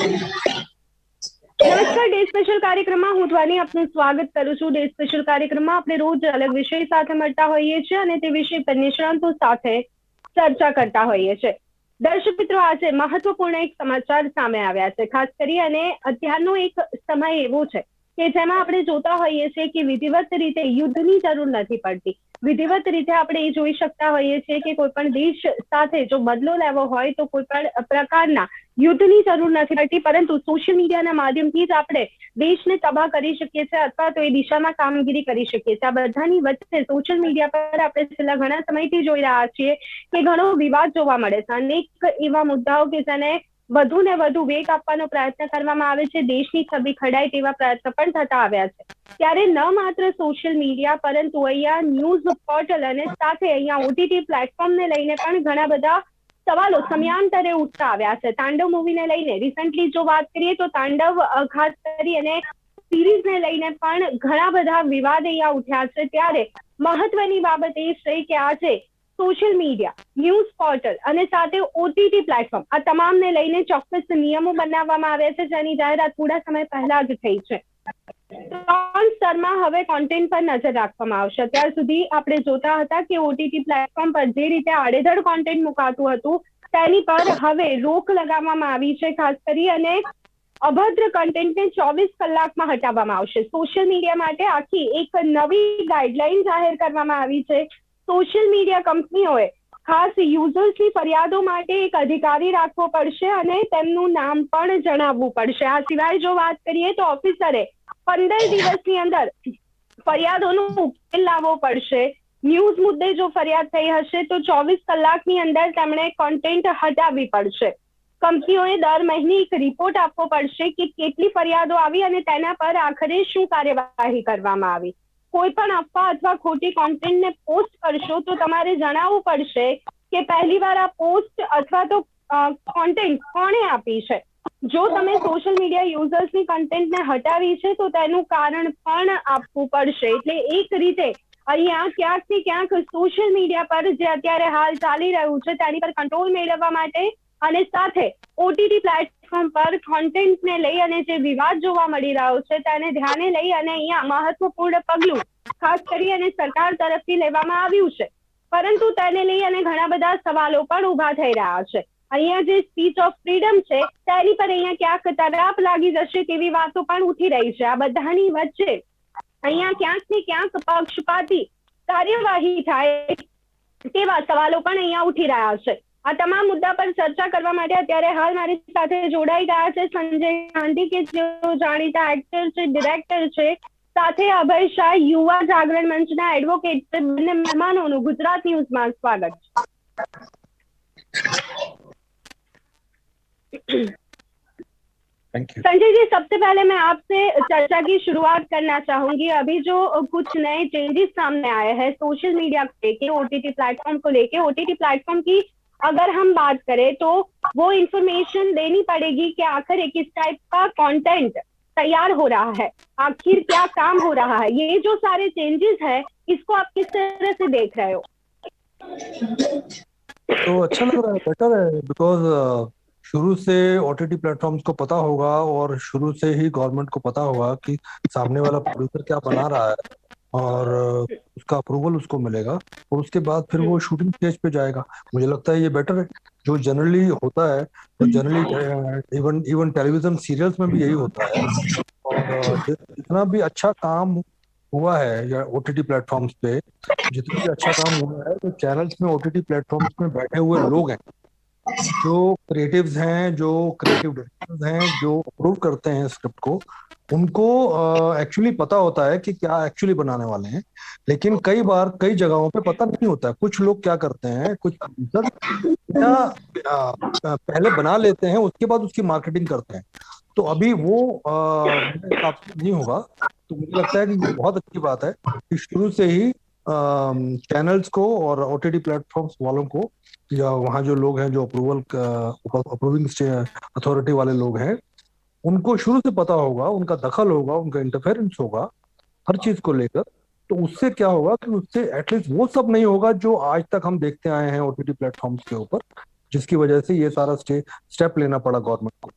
નમસ્કાર, day special કાર્યક્રમમાં હું ધ્વની આપનું સ્વાગત કરું છું. ડે સ્પેશિયલ કાર્યક્રમમાં આપણે રોજ અલગ વિષય સાથે મળતા હોઈએ છીએ અને તે વિષય પર નિષ્ણાંતો સાથે ચર્ચા કરતા હોઈએ છીએ. દર્શક મિત્રો, આજે મહત્વપૂર્ણ એક સમાચાર સામે આવ્યા છે. ખાસ કરી અને અત્યારનો એક સમય એવો છે કે જેમાં આપણે જોતા હોઈએ છીએ કે વિધિવત રીતે યુદ્ધની જરૂર નથી પડતી. વિધિવત રીતે આપણે એ જોઈ શકતા હોઈએ છીએ કે કોઈ પણ દેશ સાથે જો બદલો લેવો હોય તો કોઈ પણ પ્રકારના યુદ્ધની જરૂર નથી પડતી, પરંતુ સોશિયલ મીડિયાના માધ્યમથી જ આપણે દેશને તબાહ કરી શકીએ છીએ અથવા તો એ દિશામાં કામગીરી કરી શકીએ છીએ. આ બધાની વચ્ચે સોશિયલ મીડિયા પર આપણે છેલ્લા ઘણા સમયથી જોઈ રહ્યા છીએ કે ઘણો વિવાદ જોવા મળે છે. અનેક એવા મુદ્દાઓ કે જેને વધુ ને વધુ વેગ આપવાનો પ્રયત્ન કરવામાં આવે છે, દેશની છબી ખડાય તેવા પ્રયત્ન પણ થતા આવ્યા છે. ત્યારે ન માત્ર સોશિયલ મીડિયા પરંતુ અહીંયા ન્યૂઝ પોર્ટલ અને સાથે અહીંયા ઓટીટી પ્લેટફોર્મને લઈને પણ ઘણા બધા સવાલો સમયાંતરે ઉઠતા આવ્યા છે. તાંડવ મૂવીને લઈને રિસન્ટલી જો વાત કરીએ તો તાંડવ ખાસ કરી અને સિરીઝને લઈને પણ ઘણા બધા વિવાદ અહીંયા ઉઠ્યા છે. ત્યારે મહત્વની બાબત એ છે કે આજે સોશિયલ મીડિયા, ન્યૂઝ પોર્ટલ અને સાથે ઓટીટી પ્લેટફોર્મ આ તમામને લઈને ચોક્કસ નિયમો બનાવવામાં આવ્યા છે, જેની જાહેરાત થોડા સમય પહેલા જ થઈ છે. 3 સ્તરમાં હવે કોન્ટેન્ટ પર નજર રાખવામાં આવશે. અત્યાર સુધી આપણે જોતા હતા કે ઓટીટી પ્લેટફોર્મ પર જે રીતે આડેધડ કોન્ટેન્ટ મુકાતું હતું તેની પર હવે રોક લગાવવામાં આવી છે. ખાસ કરી અને અભદ્ર કન્ટેન્ટને 24 કલાકમાં હટાવવામાં આવશે. સોશિયલ મીડિયા માટે આખી એક નવી ગાઈડલાઈન જાહેર કરવામાં આવી છે. સોશિયલ મીડિયા કંપનીઓએ ખાસ યુઝર્સની ફરિયાદો માટે એક અધિકારી રાખવો પડશે અને તેમનું નામ પણ જણાવવું પડશે. આ સિવાય જો વાત કરીએ તો ઓફિસરે 15 દિવસની અંદર ફરિયાદોનો ઉકેલ લાવવો પડશે. ન્યૂઝ મુદ્દે જો ફરિયાદ થઈ હશે તો 24 કલાકની અંદર તેમણે કોન્ટેન્ટ હટાવવી પડશે. કંપનીઓએ દર મહિને એક રિપોર્ટ આપવો પડશે કે કેટલી ફરિયાદો આવી અને તેના પર આખરે શું કાર્યવાહી કરવામાં આવી. કોઈ પણ અફવા અથવા ખોટી કોન્ટેન્ટને પોસ્ટ કરશો તો તમારે જણાવવું પડશે કે પહેલી વાર આ પોસ્ટ અથવા તો કોન્ટેન્ટ કોણે આપી છે. જો તમે સોશિયલ મીડિયા યુઝર્સની કન્ટેન્ટને હટાવી છે તો તેનું કારણ પણ આપવું પડશે. એટલે એક રીતે અહીંયા ક્યાંક ને ક્યાંક સોશિયલ મીડિયા પર જે અત્યારે હાલ ચાલી રહ્યું છે તેની પર કંટ્રોલ મેળવવા માટે અને સાથે ઓટીટી પ્લેટફોર્મ પર કોન્ટેન્ટને લઈ અને જે વિવાદ જોવા મળી રહ્યો છે તેને ધ્યાને લઈ અને અહીંયા મહત્વપૂર્ણ પગલું ખાસ કરી અને સરકાર તરફથી લેવામાં આવ્યું છે. પરંતુ તેને લઈ અને ઘણા બધા સવાલો પણ ઉભા થઈ રહ્યા છે. અહીંયા જે સ્પીચ ઓફ ફ્રીડમ છે તેની પર અહીંયા ક્યાંક તરાપ લાગી જશે તેવી વાતો પણ ઉઠી રહી છે. આ બધાની વચ્ચે અહીંયા ક્યાંક ને ક્યાંક પક્ષપાતી કાર્યવાહી થાય તેવા સવાલો પણ અહીંયા ઉઠી રહ્યા છે. આ તમામ મુદ્દા પર ચર્ચા કરવા માટે અત્યારે હાલ મારી સાથે જોડાઈ ગયા છે સંજય ગાંધી કે જેઓ જાણીતા એક્ટર છે, ડિરેક્ટર છે, સાથે અભય શાહ યુવા જાગરણ મંચના એડવોકેટ છે. બંને મહેમાનોનું ગુજરાત ન્યૂઝમાં સ્વાગત છે. संजय जी, सबसे पहले मैं आपसे चर्चा की शुरुआत करना चाहूंगी. अभी जो कुछ नए चेंजेस सामने आए हैं सोशल मीडिया को लेके, ओटीटी प्लेटफॉर्म को लेके, ओटीटी प्लेटफॉर्म की अगर हम बात करें तो वो इंफॉर्मेशन देनी पड़ेगी कि आखिर किस टाइप का कंटेंट तैयार हो रहा है, आखिर क्या काम हो रहा है. ये जो सारे चेंजेस है इसको आप किस तरह से देख रहे हो? तो अच्छा लग रहा है, बेटर है, बिकॉज शुरू से ओटीटी प्लेटफॉर्म्स को पता होगा और शुरू से ही गवर्नमेंट को पता होगा कि सामने वाला प्रोड्यूसर क्या बना रहा है और उसका अप्रूवल उसको मिलेगा और उसके बाद फिर वो शूटिंग स्टेज पे जाएगा. मुझे लगता है ये बेटर है. जो जनरली होता है, तो generally even even television serials में भी यही होता है. और जितना भी अच्छा काम हुआ है या ओटीटी प्लेटफॉर्म्स पे, जितना भी अच्छा काम हुआ है, तो चैनल्स में, ओटीटी प्लेटफॉर्म्स में बैठे हुए लोग हैं, जो क्रिएटिव्स हैं, जो क्रिएटिव डायरेक्टर्स हैं, जो अप्रूव करते हैं स्क्रिप्ट को, उनको एक्चुअली पता होता है कि क्या एक्चुअली बनाने वाले हैं. लेकिन कई बार कई जगहों पे पता नहीं होता है. कुछ लोग क्या करते हैं, कुछ प्रोड्यूसर पहले बना लेते हैं, उसके बाद उसकी मार्केटिंग करते हैं. तो अभी वो मेरे हिसाब से नहीं होगा. तो मुझे लगता है कि ये बहुत अच्छी बात है कि शुरू से ही चैनल्स को और ओटीटी प्लेटफॉर्म्स वालों को या वहाँ जो लोग हैं, जो अप्रूविंग अथॉरिटी वाले लोग हैं, उनको शुरू से पता होगा, उनका दखल होगा, उनका इंटरफेरेंस होगा हर चीज को लेकर. तो उससे क्या होगा कि उससे एटलीस्ट वो सब नहीं होगा जो आज तक हम देखते आए हैं ओटीटी प्लेटफॉर्म्स के ऊपर, जिसकी वजह से ये सारा स्टेप लेना पड़ा गवर्नमेंट को.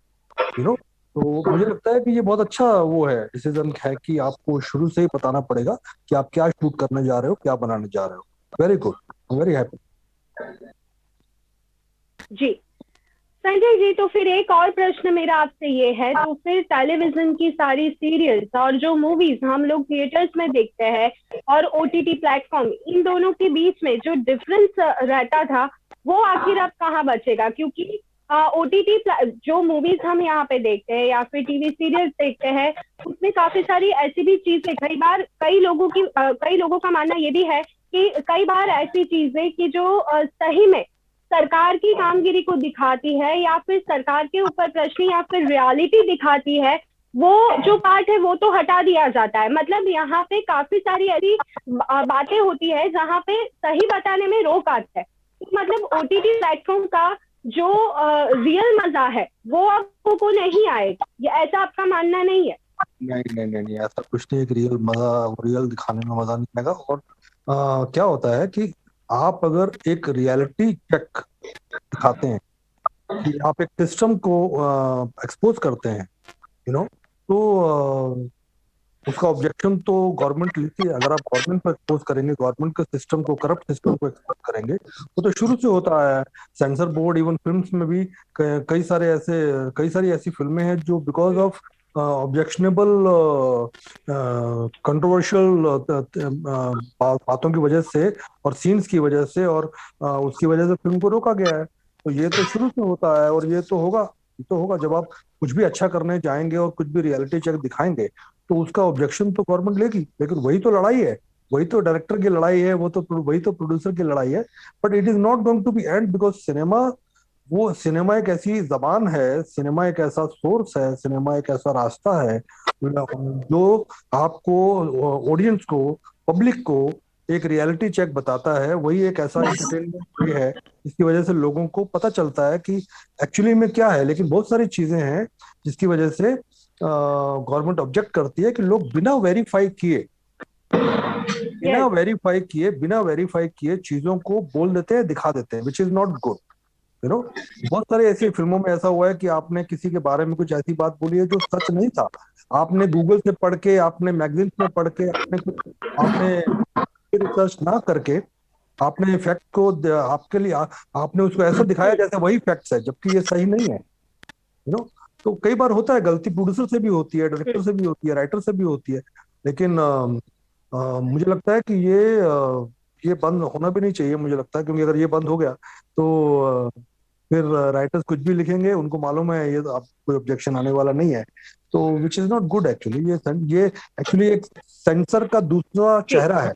You know. तो मुझे लगता है कि ये बहुत अच्छा वो है, डिसीजन है कि आपको शुरू से ही बताना पड़ेगा कि आप क्या शूट करने जा रहे हो, क्या बनाने जा रहे हो। Very good, very happy. जी संजय जी, तो फिर एक और प्रश्न मेरा आपसे ये है, तो फिर टेलीविजन की सारी सीरियल्स और जो मूवीज हम लोग थिएटर्स में देखते हैं और ओटीटी प्लेटफॉर्म, इन दोनों के बीच में जो डिफरेंस रहता था, वो आखिर अब कहाँ बचेगा? क्योंकि ओटीटी जो मूवीज हम यहाँ पे देखते हैं या फिर टीवी सीरियल्स देखते हैं, उसमें काफी सारी ऐसी भी चीजें, कई बार कई लोगों का मानना ये भी है कि कई बार ऐसी चीजें कि जो सही में सरकार की कामगिरी को दिखाती है या फिर सरकार के ऊपर प्रश्न या फिर रियलिटी दिखाती है, वो जो पार्ट है वो तो हटा दिया जाता है। मतलब यहाँ पे काफी सारी ऐसी बातें होती है जहाँ पे सही बताने में रोक आता है। तो मतलब ओटीटी प्लेटफॉर्म का जो रियल मजा है वो आपको नहीं आएगा, ये ऐसा आपका मानना नहीं है? नहीं नहीं नहीं नहीं, ऐसा कुछ नहीं है कि रियल मजा, रियल दिखाने में मजा नहीं आएगा। और क्या होता है कि आप अगर एक रियलिटी चेक दिखाते हैं, कि आप एक सिस्टम को एक्सपोज करते हैं, यू नो, तो उसका ऑब्जेक्शन तो गवर्नमेंट लेती है। अगर आप गवर्नमेंट को एक्सपोज करेंगे, गवर्नमेंट के सिस्टम को, करप्ट सिस्टम को एक्सपोज करेंगे, वो तो शुरू से होता है। सेंसर बोर्ड, इवन फिल्म्स में भी कई सारी ऐसी फिल्में हैं जो बिकॉज ऑफ ऑब्जेक्शनेबल, कंट्रोवर्शियल बातों की वजह से और सीन्स की वजह से और उसकी वजह से फिल्म को रोका गया है। तो ये तो शुरू से होता है और ये तो होगा जब आप कुछ भी अच्छा करने जाएंगे और कुछ भी रियलिटी चेक दिखाएंगे, तो उसका ऑब्जेक्शन तो गवर्नमेंट लेगी। लेकिन वही तो लड़ाई है, वही तो डायरेक्टर की लड़ाई है, वही तो प्रोड्यूसर की लड़ाई है। But it is not going to be end, because cinema एक ऐसी जबान है, सिनेमा एक ऐसा सोर्स है, सिनेमा एक ऐसा रास्ता है जो आपको, ऑडियंस को, पब्लिक को एक रियलिटी चेक बताता है। वही एक ऐसा इंटरटेनमेंट वे है जिसकी वजह से लोगों को पता चलता है कि एक्चुअली में क्या है। लेकिन बहुत सारी चीजें हैं जिसकी वजह से गवर्नमेंट ऑब्जेक्ट करती है कि लोग यस। बिना वेरीफाई किए चीजों को बोल देते हैं, दिखा देते हैं, विच is not good, you know. बहुत सारे ऐसी फिल्मों में ऐसा हुआ है कि आपने किसी के बारे में कुछ ऐसी बात बोली है जो सच नहीं था। आपने गूगल से पढ़ के, आपने मैगजीन्स में पढ़ के, आपने रिसर्च ना करके, आपने फैक्ट को आपके लिए आपने उसको ऐसा दिखाया जैसे वही फैक्ट्स है, जबकि ये सही नहीं है, यू नो। तो कई बार होता है, गलती प्रोड्यूसर से भी होती है, डायरेक्टर से भी होती है, राइटर से भी होती है। लेकिन मुझे लगता है कि ये बंद होना भी नहीं चाहिए, मुझे लगता है, क्योंकि अगर ये बंद हो गया तो फिर राइटर्स कुछ भी लिखेंगे, उनको मालूम है ये तो आप कोई ऑब्जेक्शन आने वाला नहीं है। तो विच इज नॉट गुड एक्चुअली। ये एक्चुअली एक सेंसर का दूसरा जी चेहरा है।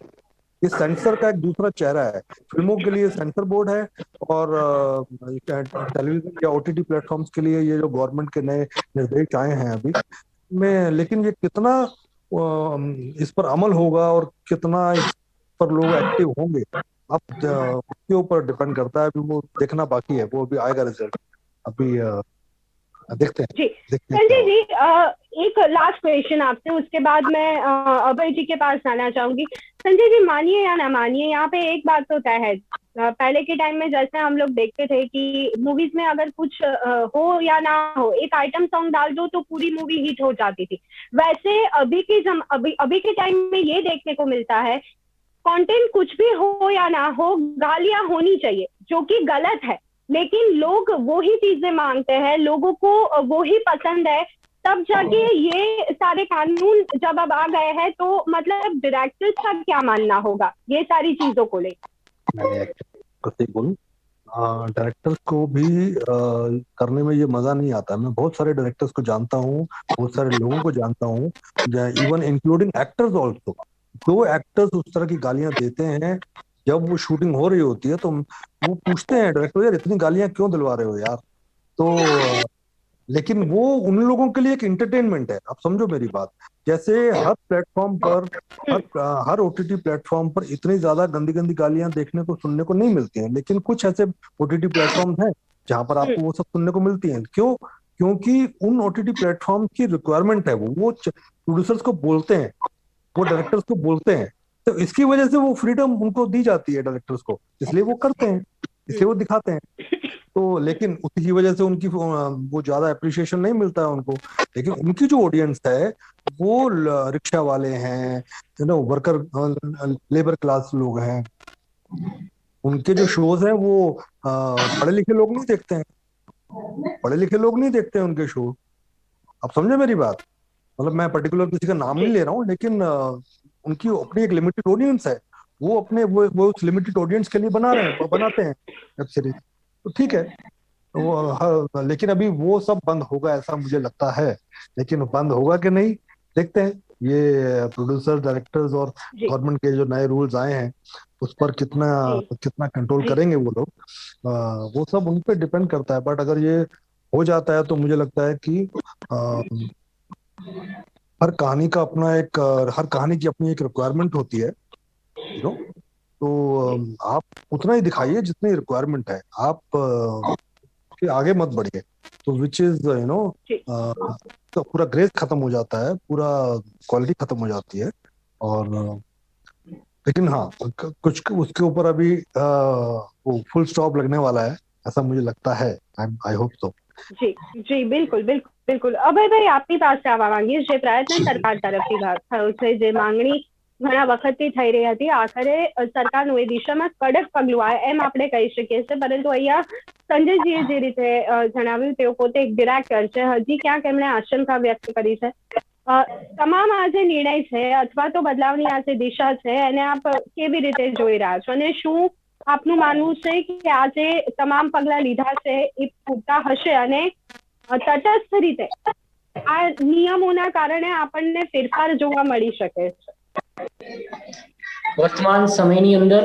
ये सेंसर का एक दूसरा चेहरा है। फिल्मों के लिए सेंसर बोर्ड है, और टेलीविजन या ओटीटी प्लेटफॉर्म्स के लिए ये जो गवर्नमेंट के नए निर्देश आए हैं अभी में, लेकिन ये कितना इस पर अमल होगा और कितना इस पर लोग एक्टिव होंगे, अब उसके ऊपर डिपेंड करता है। अभी वो देखना बाकी है, वो अभी आएगा रिजल्ट। अभी जी देखते हैं क्या संजय होगा। जी, एक लास्ट क्वेश्चन आपसे, उसके बाद मैं अभय जी के पास जाना चाहूंगी। संजय जी, मानिए या ना मानिए, यहाँ पे एक बात तो तय है, पहले के टाइम में जैसे हम लोग देखते थे कि मूवीज में अगर कुछ हो या ना हो, एक आइटम सॉन्ग डाल दो तो पूरी मूवी हिट हो जाती थी। वैसे अभी के टाइम में ये देखने को मिलता है, कंटेंट कुछ भी हो या ना हो, गालियां होनी चाहिए, जो कि गलत है। लेकिन लोग वो ही चीजें मांगते हैं, लोगों को वो ही पसंद है। तब जाके ये सारे कानून जब अब आ गए हैं, तो मतलब डायरेक्टर्स का क्या मानना होगा ये सारी चीजों को लेकर? मैंने एक्चुअली सही बोलूं, डायरेक्टर्स को भी करने में ये मजा नहीं आता। मैं बहुत सारे डायरेक्टर्स को जानता हूँ, बहुत सारे लोगों को जानता हूँ, इवन इंक्लूडिंग एक्टर्स ऑल्सो। दो एक्टर्स उस तरह की गालियां देते हैं जब वो शूटिंग हो रही होती है, तो वो पूछते हैं डायरेक्टर, यार इतनी गालियां क्यों दिलवा रहे हो यार। तो लेकिन वो उन लोगों के लिए एक इंटरटेनमेंट है, आप समझो मेरी बात। जैसे हर प्लेटफॉर्म पर, हर हर ओटीटी प्लेटफॉर्म पर इतनी ज्यादा गंदी गंदी गालियां देखने को, सुनने को नहीं मिलती हैं, लेकिन कुछ ऐसे ओटीटी प्लेटफॉर्म हैं जहां पर आपको वो सब सुनने को मिलती हैं। क्यों? क्योंकि उन ओटीटी प्लेटफॉर्म की रिक्वायरमेंट है, वो प्रोड्यूसर्स को बोलते हैं, वो डायरेक्टर्स को बोलते हैं। तो इसकी वजह से वो फ्रीडम उनको दी जाती है डायरेक्टर्स को, इसलिए वो करते हैं, इसलिए वो दिखाते हैं। तो लेकिन उसी की वजह से उनकी वो ज्यादा अप्रिशिएशन नहीं मिलता है उनको। लेकिन उनकी जो ऑडियंस है वो रिक्शा वाले हैं, वर्कर, लेबर क्लास लोग हैं। उनके जो शोज हैं वो पढ़े लिखे लोग नहीं देखते हैं, पढ़े लिखे लोग नहीं देखते हैं उनके शो। आप समझे मेरी बात? मतलब मैं पर्टिकुलर किसी का नाम नहीं जी ले रहा हूँ, लेकिन उनकी अपनी एक लिमिटेड ऑडियंस है। वो अपने वो उस लिमिटेड ऑडियंस के लिए बनाते हैं वेब सीरीज। तो ठीक है। वो लेकिन अभी वो सब बंद होगा ऐसा मुझे लगता है। लेकिन बंद होगा कि नहीं, देखते हैं। ये प्रोड्यूसर डायरेक्टर्स और जी गवर्नमेंट के जो नए रूल्स आए हैं उस पर कितना जी कितना कंट्रोल जी करेंगे वो लोग। वो सब उन पे डिपेंड करता है। बट अगर ये हो जाता है तो मुझे लगता है कि अ, हर कहानी का अपना एक हर कहानी की अपनी एक रिक्वायरमेंट होती है, तो जी आप उतना ही दिखाइए जितनी रिक्वायरमेंट है। आप के आगे मत बढ़िए, तो विच इज जी तो पूरा ग्रेस खत्म हो जाता है, पूरा क्वालिटी खत्म हो जाती है। और लेकिन हाँ, कुछ उसके ऊपर अभी वो फुल स्टॉप लगने वाला है ऐसा मुझे लगता है। I hope so. જી જી બિલકુલ બિલકુલ બિલકુલ અભયભાઈ આપની પાસે આવવા માંગીએ જે પ્રયત્ન સરકાર તરફથી થયો છે જે માંગણી ઘણા વખતથી થઈ રહી હતી આખરે સરકારનું એ દિશામાં કડક પગલું આવે એમ આપણે કહી શકીએ છીએ પરંતુ અહીંયા સંજયજીએ જે રીતે જણાવ્યું તેઓ પોતે એક ડિરેક્ટર છે હજી ક્યાંક એમણે આશંકા વ્યક્ત કરી છે તમામ આ જે નિર્ણય છે અથવા તો બદલાવની આ જે દિશા છે એને આપ કેવી રીતે જોઈ રહ્યા છો અને શું આપનું માનવું છે કે આ જે તમામ પગલા લીધા છે એ પૂરતા હશે અને તટસ્થ રીતે આ નિયમોના કારણે આપણને ફેરફાર જોવા મળી શકે છે? વર્તમાન સમયની અંદર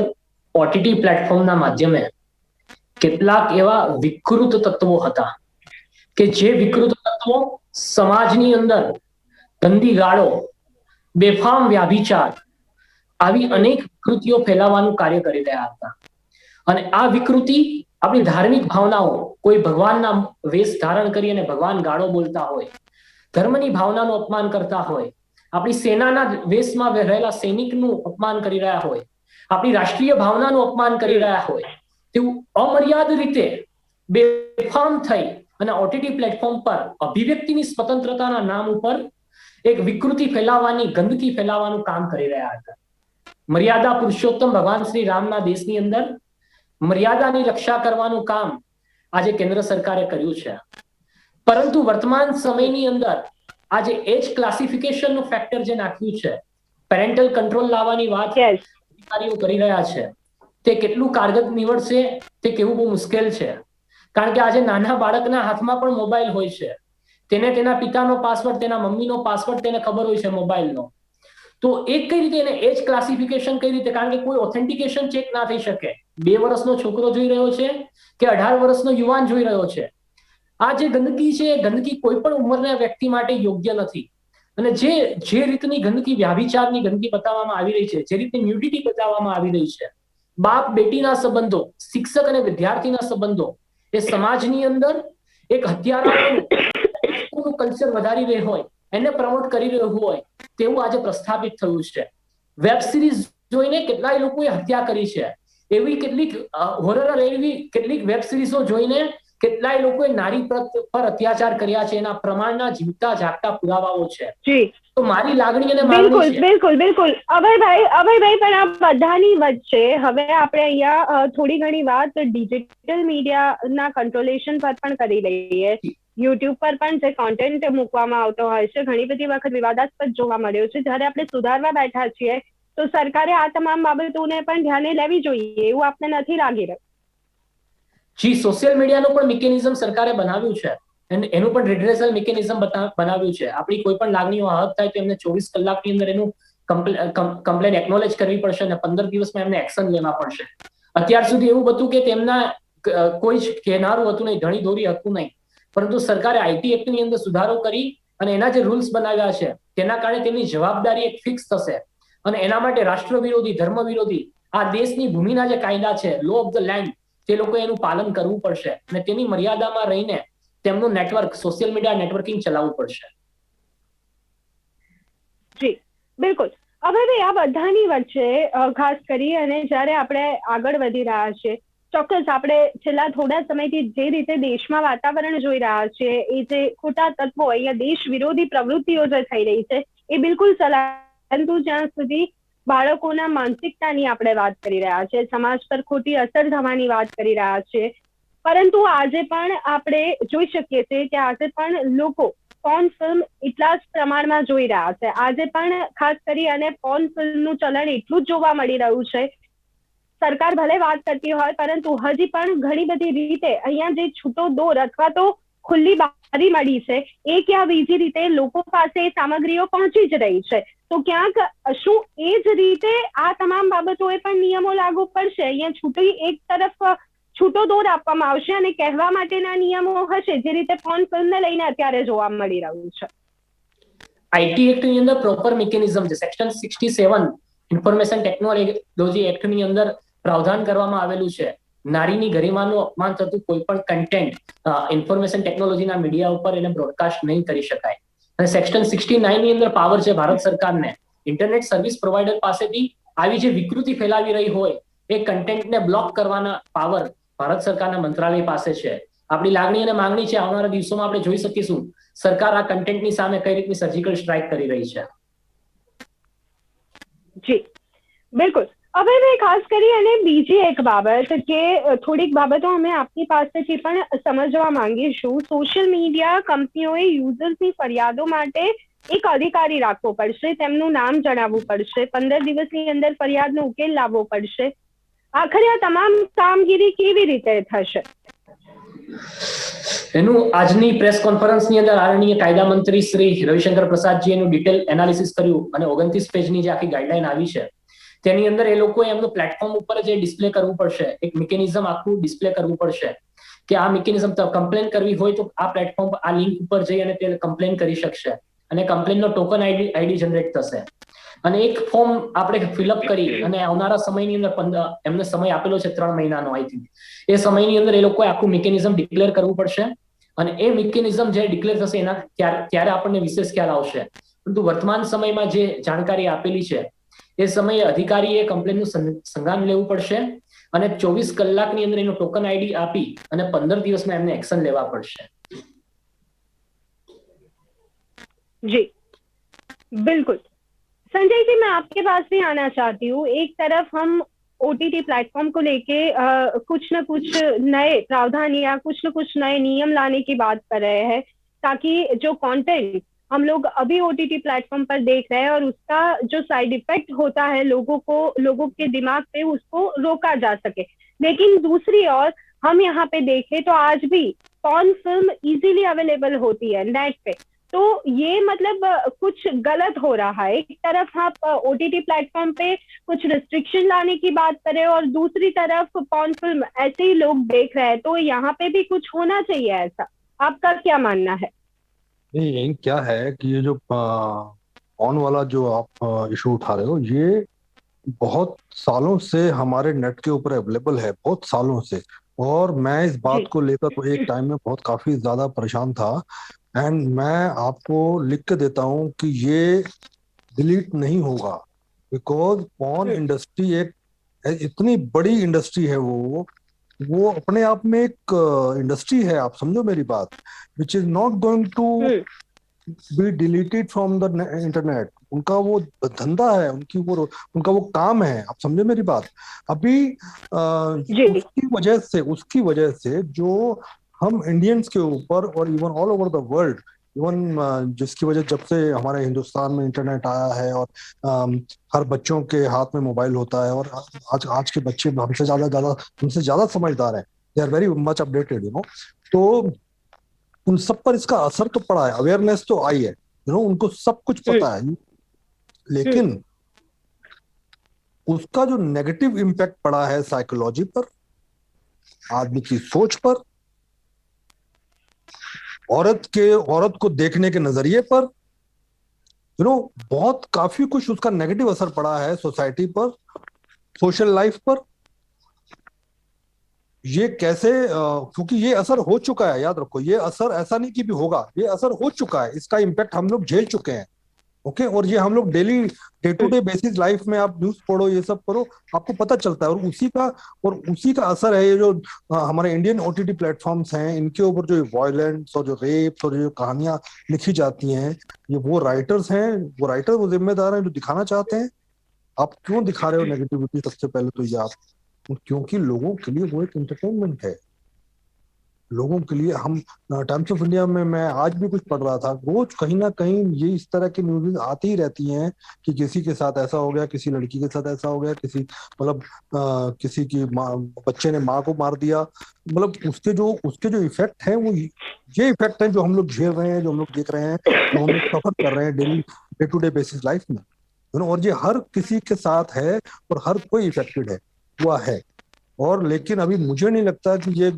ઓટીટી પ્લેટફોર્મના માધ્યમે કેટલાક એવા વિકૃત તત્વો હતા કે જે વિકૃત તત્વો સમાજની અંદર ગંદી ગાળો, બેફામ વ્યાભિચાર આવી અનેક વિકૃતિઓ ફેલાવવાનું કાર્ય કરી રહ્યા હતા. અને આ વિકૃતિ આપણી ધાર્મિક ભાવનાઓ, કોઈ ભગવાનના વેશ ધારણ કરી અને ભગવાન ગાળો બોલતા હોય, ધર્મની ભાવનાનું અપમાન કરતા હોય, આપણી સેનાના વેશમાં રહેલા સૈનિકનું અપમાન કરી રહ્યા હોય, આપણી રાષ્ટ્રીય ભાવનાનું અપમાન કરી રહ્યા હોય તેવું અમર્યાદ રીતે બેફામ થઈ અને ઓટીટી પ્લેટફોર્મ પર અભિવ્યક્તિની સ્વતંત્રતાના નામ ઉપર એક વિકૃતિ ફેલાવવાની, ગંદકી ફેલાવવાનું કામ કરી રહ્યા હતા. મર્યાદા પુરુષોત્તમ ભગવાન શ્રી રામના દેશની અંદર મર્યાદાની રક્ષા કરવાનું કામ આજે કેન્દ્ર સરકારે કર્યું છે. પરંતુ વર્તમાન સમયની અંદર આજે એજ ક્લાસિફિકેશનનું ફેક્ટર જે નાખ્યું છે, પેરેન્ટલ કંટ્રોલ લાવવાની વાત અધિકારીઓ કરી રહ્યા છે, તે કેટલું કારગર નીવડશે તે કેવું બહુ મુશ્કેલ છે. કારણ કે આજે નાના બાળકના હાથમાં પણ મોબાઈલ હોય છે, તેને તેના પિતાનો પાસવર્ડ, તેના મમ્મીનો પાસવર્ડ તેને ખબર હોય છે મોબાઈલનો. તો એક કઈ રીતે એને એજ ક્લાસિફિકેશન કઈ રીતે, કારણ કે કોઈ ઓથેન્ટિકેશન ચેક ના થઈ શકે. 2 વર્ષનો છોકરો જોઈ રહ્યો છે કે 18 વર્ષનો યુવાન જોઈ રહ્યો છે. આ જે ગંદકી છે એ ગંદકી કોઈ પણ ઉંમરના વ્યક્તિ માટે યોગ્ય નથી. અને જે રીતની ગંદકી, વ્યાભિચારની ગંદકી બતાવવામાં આવી રહી છે, જે રીતની ન્યુડિટી બતાવવામાં આવી રહી છે, બાપ બેટીના સંબંધો, શિક્ષક અને વિદ્યાર્થીના સંબંધો, એ સમાજની અંદર એક હત્યારાનું કલ્ચર વધારી રહ્યું હોય, એને પ્રમોટ કરી રહ્યું હોય તેવું આજે પ્રસ્થાપિત થયું છે. વેબ સિરીઝ જોઈને કેટલાય લોકોએ હત્યા કરી છે. એવી કેટલીક હોરર એવી કેટલીક વેબ સિરીઝો જોઈને કેટલાય લોકોએ નારી પર અત્યાચાર કર્યા છે. એના પ્રમાણના જીવતા જાગતા પુરાવાઓ છે. જી તો મારી લાગણી અને બિલકુલ માંગણી છે. બિલકુલ બિલકુલ અભયભાઈ પણ આ બધાની વચ્ચે હવે આપણે અહીંયા થોડી ઘણી વાત ડિજિટલ મીડિયાના કંટ્રોલેશન પર પણ કરી લઈએ. યુટ્યુબ પર પણ જે કોન્ટેન્ટ મૂકવામાં આવતો હોય છે ઘણી બધી વખત વિવાદાસ્પદ જોવા મળ્યો છે. જ્યારે આપણે સુધારવા બેઠા છીએ તો સરકારે આ તમામ બાબતોને પણ ધ્યાને લેવી જોઈએ એવું આપને નથી લાગી રહ્યું? જી, સોશિયલ મીડિયાનું પણ મિકેનિઝમ સરકારે બનાવ્યું છે. એનું પણ રિડ્રેસલ મિકેનિઝમ બનાવ્યું છે. આપણી કોઈ પણ લાગણીઓ હદ થાય તો એમને 24 કલાકની અંદર એનું કમ્પ્લેન એકનોલેજ કરવી પડશે અને 15 દિવસમાં એમને એક્શન લેવા પડશે. અત્યાર સુધી એવું હતું કે તેમના કોઈ જ કહેનારું હતું નહીં, ધણી દોરી હતું નહીં. પરંતુ સરકારે આઈટી એક્ટની અંદર સુધારો કરી અને એના જે રૂલ્સ બનાવ્યા છે તેના કારણે તેમની જવાબદારી એક ફિક્સ થશે. અને એના માટે રાષ્ટ્ર વિરોધી, ધર્મ વિરોધી આ દેશની ભૂમિના જે કાયદા છે, લો ઓફ ધ લેન્ડ, તે લોકોએ એનું પાલન કરવું પડશે અને તેની મર્યાદામાં રહીને તેમનું નેટવર્ક, સોશિયલ મીડિયા નેટવર્કિંગ ચલાવવું પડશે. જી બિલકુલ. હવે આ બધાની વચ્ચે ખાસ કરી અને જ્યારે આપણે આગળ વધી રહ્યા છીએ ચોક્કસ આપણે છેલ્લા થોડા સમયથી જે રીતે દેશમાં વાતાવરણ જોઈ રહ્યા છીએ, એ જે ખોટા તત્વો અહીંયા દેશ વિરોધી પ્રવૃત્તિઓ જે થઈ રહી છે એ બિલકુલ પરંતુ જ્યાં સુધી બાળકોના માનસિકતાની આપણે વાત કરી રહ્યા છીએ, સમાજ પર ખોટી અસર થવાની વાત કરી રહ્યા છીએ, પરંતુ આજે પણ આપણે જોઈ શકીએ છીએ કે આજે પણ લોકો પોર્ન ફિલ્મ એટલા જ પ્રમાણમાં જોઈ રહ્યા છે. આજે પણ ખાસ કરી અને પોર્ન ફિલ્મનું ચલણ એટલું જ જોવા મળી રહ્યું છે. સરકાર ભલે વાત કરતી હોય પરંતુ હજી પણ ઘણી બધી રીતે અહીંયા જે છૂટો દોર અથવા તો ખુલ્લી બારી મળી છે, એક યા બીજી રીતે લોકો પાસે સામગ્રીઓ પહોંચી જ રહી છે. તો ક્યાંક શું એ જ રીતે આ તમામ બાબતોએ પણ નિયમો લાગુ પડશે? અહીંયા છૂટી એક તરફ છૂટો દોર આપવામાં આવશે અને કહેવા માટેના નિયમો હશે, જે રીતે પોર્ન ફિલ્મને લઈને અત્યારે જોવા મળી રહ્યું છે. આઈટી એક્ટ ની અંદર પ્રોપર મિકેનિઝમ છે. સેક્શન 67 ઇન્ફોર્મેશન ટેકનોલોજી એક્ટ ની અંદર પ્રાવધાન કરવામાં આવેલું છે. નારીની ગરિમાનું અપમાન થતું કોઈ પણ કન્ટેન્ટ ઇન્ફોર્મેશન ટેકનોલોજીના મીડિયા ઉપર એને બ્રોડકાસ્ટ નહીં કરી શકાય. અને સેક્શન 69 ની અંદર પાવર છે ભારત સરકારને ઇન્ટરનેટ સર્વિસ પ્રોવાઈડર પાસેથી આવી જે વિકૃતિ ફેલાવી રહી હોય એ કન્ટેન્ટને બ્લોક કરવાના પાવર ભારત સરકારના મંત્રાલય પાસે છે. આપણી લાગણી અને માંગણી છે આવનારા દિવસોમાં આપણે જોઈ શકીશું સરકાર આ કન્ટેન્ટની સામે કઈ રીતની સર્જિકલ સ્ટ્રાઇક કરી રહી છે. જી બિલકુલ. હવે મેં ખાસ કરી અને બીજી એક બાબત કે થોડીક બાબતો અમે આપની પાસેથી પણ સમજવા માંગીશું. સોશિયલ મીડિયા કંપનીઓએ યુઝર્સની ફરિયાદો માટે એક અધિકારી રાખવો પડશે, તેમનું નામ જણાવવું પડશે, 15 દિવસની અંદર ફરિયાદનો ઉકેલ લાવવો પડશે. આખરે આ તમામ કામગીરી કેવી રીતે થશે? એનું આજની પ્રેસ કોન્ફરન્સની અંદર આદરણીય કાયદા મંત્રી શ્રી રવિશંકર પ્રસાદજી એનું ડિટેલ એનાલિસિસ કર્યું અને 29 પેજની જે આખી ગાઈડલાઈન આવી છે તેની અંદર એ લોકો એમનું પ્લેટફોર્મ ઉપર જે ડિસ્પ્લે કરવું પડશે, એક મિકેનિઝમ આખું ડિસ્પ્લે કરવું પડશે કે આ મિકેનિઝમ કમ્પ્લેન કરવી હોય તો આ પ્લેટફોર્મ આ લિંક ઉપર જઈ અને તે કમ્પ્લેન કરી શકશે અને કમ્પ્લેનનો ટોકન આઈડી જનરેટ થશે અને એક ફોર્મ આપણે ફિલઅપ કરી અને આવનારા સમયની અંદર એમને સમય આપેલો છે 3 મહિનાનો આઈ થિંક એ સમયની અંદર એ લોકોએ આખું મિકેનિઝમ ડિક્લેર કરવું પડશે અને એ મિકેનિઝમ જે ડિક્લેર થશે એના ત્યારે આપણને વિશેષ ખ્યાલ આવશે. પરંતુ વર્તમાન સમયમાં જે જાણકારી આપેલી છે એ સમયે અધિકારીએ કમ્પ્લેનનું સંज्ञान લેવું પડશે અને 24 કલાકની અંદર એનો ટોકન આઈડી આપી અને 15 દિવસમાં એમને એક્શન લેવા પડશે. जी बिल्कुल. संजय जी, मैं आपके पास भी आना चाहती हूँ. एक तरफ हम ओटीटी प्लेटफॉर्म को लेके कुछ न कुछ नए प्रावधान या कुछ न कुछ नए नियम लाने की बात कर रहे हैं ताकि जो कंटेंट हम लोग अभी ओटीटी प्लेटफॉर्म पर देख रहे हैं और उसका जो साइड इफेक्ट होता है लोगों के दिमाग पे, उसको रोका जा सके. लेकिन दूसरी ओर हम यहाँ पे देखें तो आज भी पॉर्न फिल्म इजीली अवेलेबल होती है नेट पे. तो ये मतलब कुछ गलत हो रहा है. एक तरफ आप ओटीटी प्लेटफॉर्म पे कुछ रिस्ट्रिक्शन लाने की बात करें और दूसरी तरफ पॉर्न फिल्म ऐसे ही लोग देख रहे हैं, तो यहाँ पे भी कुछ होना चाहिए ऐसा. आपका क्या मानना है? नहीं, यही क्या है कि ये जो ऑन वाला जो आप इशू उठा रहे हो, ये बहुत सालों से हमारे नेट के ऊपर अवेलेबल है, बहुत सालों से. और मैं इस बात को लेकर तो एक टाइम में बहुत काफी ज्यादा परेशान था. एंड मैं आपको लिख के देता हूँ कि ये डिलीट नहीं होगा, बिकॉज पॉर्न इंडस्ट्री एक इतनी बड़ी इंडस्ट्री है, वो अपने आप में एक इंडस्ट्री है. आप समझो मेरी बात, which is not going to be deleted from the internet. उनका वो धंधा है, उनका वो काम है. आप समझे मेरी बात. अभी उसकी वजह से जो हम इंडियंस के ऊपर और even all over the world, even जिसकी वजह जब से हमारे हिंदुस्तान में इंटरनेट आया है और हर बच्चों के हाथ में मोबाइल होता है और आज के बच्चे हमसे ज्यादा समझदार हैं. They are very much updated, तो उन सब पर इसका असर तो पड़ा है. अवेयरनेस तो आई है, उनको सब कुछ पता है. लेकिन उसका जो नेगेटिव इम्पैक्ट पड़ा है साइकोलॉजी पर, आदमी की सोच पर, औरत को देखने के नजरिए पर, बहुत काफी कुछ उसका नेगेटिव असर पड़ा है सोसाइटी पर, सोशल लाइफ पर. ये कैसे, क्योंकि ये असर हो चुका है, याद रखो, ये असर ऐसा नहीं कि भी होगा, ये असर हो चुका है. इसका इम्पैक्ट हम लोग झेल चुके हैं ओके। और ये हम लोग daily day to day basis life में आप न्यूज पढ़ो, ये सब करो, आपको पता चलता है। और उसी का असर है ये जो हमारे इंडियन ओटीटी प्लेटफॉर्म्स हैं, इनके ऊपर जो वायलेंस और जो रेप्स और जो कहानियां लिखी जाती हैं, ये वो राइटर्स हैं, वो जिम्मेदार हैं जो दिखाना चाहते हैं। आप क्यों दिखा रहे हो नेगेटिविटी? सबसे पहले तो ये आप, क्योंकि लोगों के लिए वो एक एंटरटेनमेंट है। लोगों के लिए हम टाइम्स ऑफ इंडिया में मैं आज भी कुछ पढ़ रहा था, रोज कहीं ना कहीं ये इस तरह की न्यूज़ आती ही रहती हैं कि किसी के साथ ऐसा हो गया, किसी लड़की के साथ ऐसा हो गया, किसी मतलब किसी की बच्चे ने माँ को मार दिया। मतलब उसके जो इफेक्ट हैं वो ये इफेक्ट हैं जो हम लोग झेल रहे हैं, जो हम लोग देख रहे हैं, जो हम लोग सफर कर रहे हैं daily day to day basis life में, और ये हर किसी के साथ है और हर कोई इफेक्टेड है हुआ है। और लेकिन अभी मुझे नहीं लगता कि ये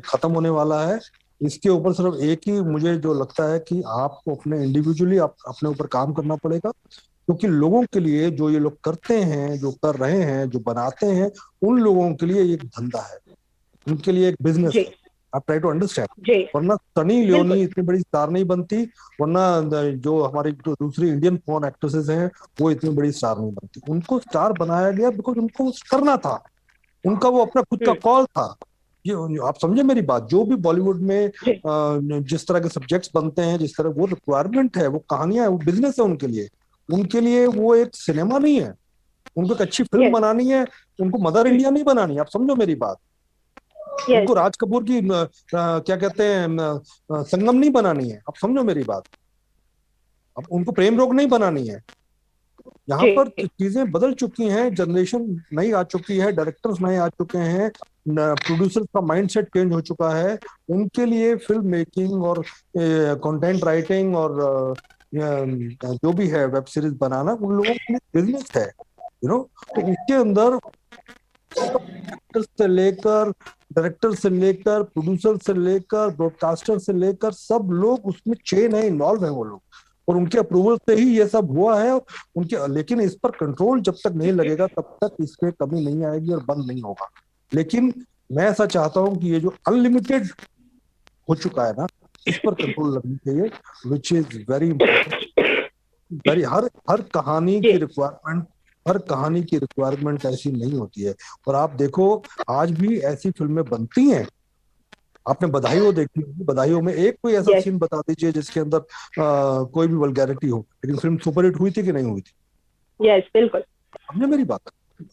खत्म होने वाला है। इसके ऊपर सिर्फ एक ही मुझे जो लगता है कि आपको अपने इंडिविजुअली अपने ऊपर काम करना पड़ेगा, क्योंकि लोगों के लिए जो ये लोग करते हैं, जो कर रहे हैं, जो बनाते हैं, उन लोगों के लिए एक धंधा है, उनके लिए एक बिजनेस जी है। आप ट्राई टू अंडरस्टैंड। जी वरना सनी बिल्कुल। लियोनी इतनी बड़ी स्टार नहीं बनती, वरना जो हमारी जो दूसरी इंडियन फोन एक्ट्रेसेस हैं वो इतनी बड़ी स्टार नहीं बनती। उनको स्टार बनाया गया बिकॉज उनको करना था, उनका वो अपना खुद का कॉल था। ये आप समझे मेरी बात? जो भी बॉलीवुड में जी जिस तरह के सब्जेक्ट्स बनते हैं, जिस तरह वो रिक्वायरमेंट है, वो कहानियां है, वो बिजनेस है उनके लिए। उनके लिए वो एक सिनेमा नहीं है, उनको एक अच्छी फिल्म यस बनानी है, उनको मदर इंडिया नहीं बनानी। आप समझो मेरी बात? यस उनको राज कपूर की क्या कहते हैं संगम नहीं बनानी है। आप समझो मेरी बात? अब उनको प्रेम रोग नहीं बनानी है। यहाँ जी पर चीजें बदल चुकी हैं, जनरेशन नई आ चुकी है, डायरेक्टर्स नए आ चुके हैं, प्रोड्यूसर का माइंडसेट चेंज हो चुका है। उनके लिए फिल्म मेकिंग और कंटेंट राइटिंग और जो भी है वेब सीरीज बनाना, उन लोगों के लिए बिजनेस है, तो उसके अंदर एक्टर से लेकर, डायरेक्टर से लेकर, प्रोड्यूसर से लेकर, ब्रॉडकास्टर से लेकर, सब लोग उसमें चेन है, इन्वॉल्व है वो लोग, और उनके अप्रूवल से ही ये सब हुआ है। उनके लेकिन इस पर कंट्रोल जब तक नहीं लगेगा तब तक इस पे कमी नहीं आएगी और बंद नहीं होगा। लेकिन मैं ऐसा चाहता हूं कि ये जो अनलिमिटेड हो चुका है ना, इस पर कंट्रोल लगनी चाहिए, which is very important. Very हर हर कहानी जी की रिक्वायरमेंट, हर कहानी की रिक्वायरमेंट ऐसी नहीं होती है। और आप देखो, आज भी ऐसी फिल्में बनती हैं। आपने बधाइयों देखी होगी, बधाइयों में एक कोई ऐसा यस सीन बता दीजिए जिसके अंदर कोई भी वल्गैरिटी हो, लेकिन फिल्म सुपरहिट हुई थी कि नहीं हुई थी? यस बिल्कुल। हमने मेरी बात,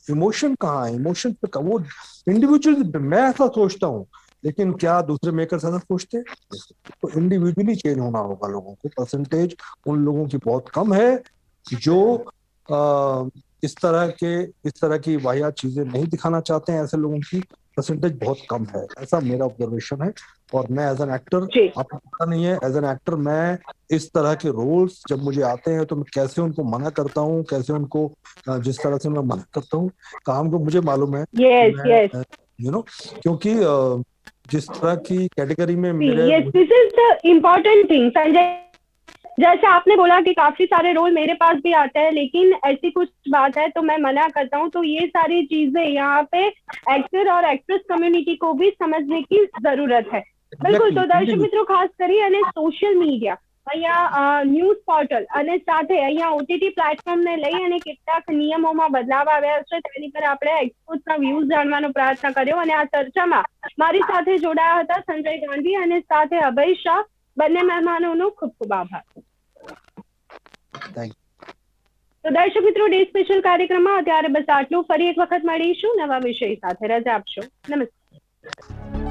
इमोशन कहाँ है? इमोशन पे वो इंडिविजुअल, मैं ऐसा सोचता हूँ, लेकिन क्या दूसरे मेकर्स ऐसा सोचते हैं? तो इंडिविजुअली चेंज होना होगा लोगों को। परसेंटेज उन लोगों की बहुत कम है जो इस तरह की वाहियात चीजें नहीं दिखाना चाहते हैं। ऐसे लोगों की परसेंटेज बहुत कम है, ऐसा मेरा ऑब्जर्वेशन है। और मैं एज एन एक्टर, जी आपको पता नहीं है, एज एन एक्टर मैं इस तरह के रोल्स जब मुझे आते हैं तो मैं कैसे उनको मना करता हूँ, कैसे उनको जिस तरह से मैं मना करता हूँ, काम को मुझे मालूम है। यस मैं यस क्योंकि जिस तरह की कैटेगरी में मेरे yes this is the important thing Sanjay. जैसे आपने बोला कि काफी सारे रोल मेरे पास भी आते हैं, लेकिन ऐसी कुछ बात है तो मैं मना करता हूँ। तो ये सारी चीजें यहाँ पे एक्टर और एक्ट्रेस कम्युनिटी को भी समझने की जरूरत है। बिल्कुल। तो दर्शक મિત્રો ખાસ કરી અને સોશિયલ મીડિયા અહીંયા ન્યૂઝ પોર્ટલ અને સાથે અહીંયા ઓટીટી પ્લેટફોર્મને લઈ અને કેટલાક નિયમોમાં બદલાવ આવ્યા છે, તેની પર આપણે એક્સપર્ટ્સના વ્યૂઝ જાણવાનો પ્રયત્ન કર્યો અને આ ચર્ચામાં મારી સાથે જોડાયા હતા સંજય ગાંધી અને સાથે અભય શાહ। બંને મહેમાનોનો ખૂબ ખૂબ આભાર। Thank you. તો દર્શક મિત્રો, ડે સ્પેશિયલ કાર્યક્રમમાં અત્યારે બસ આટલું। ફરી એક વખત મળીશું નવા વિષય સાથે। રજા આપશો। નમસ્કાર।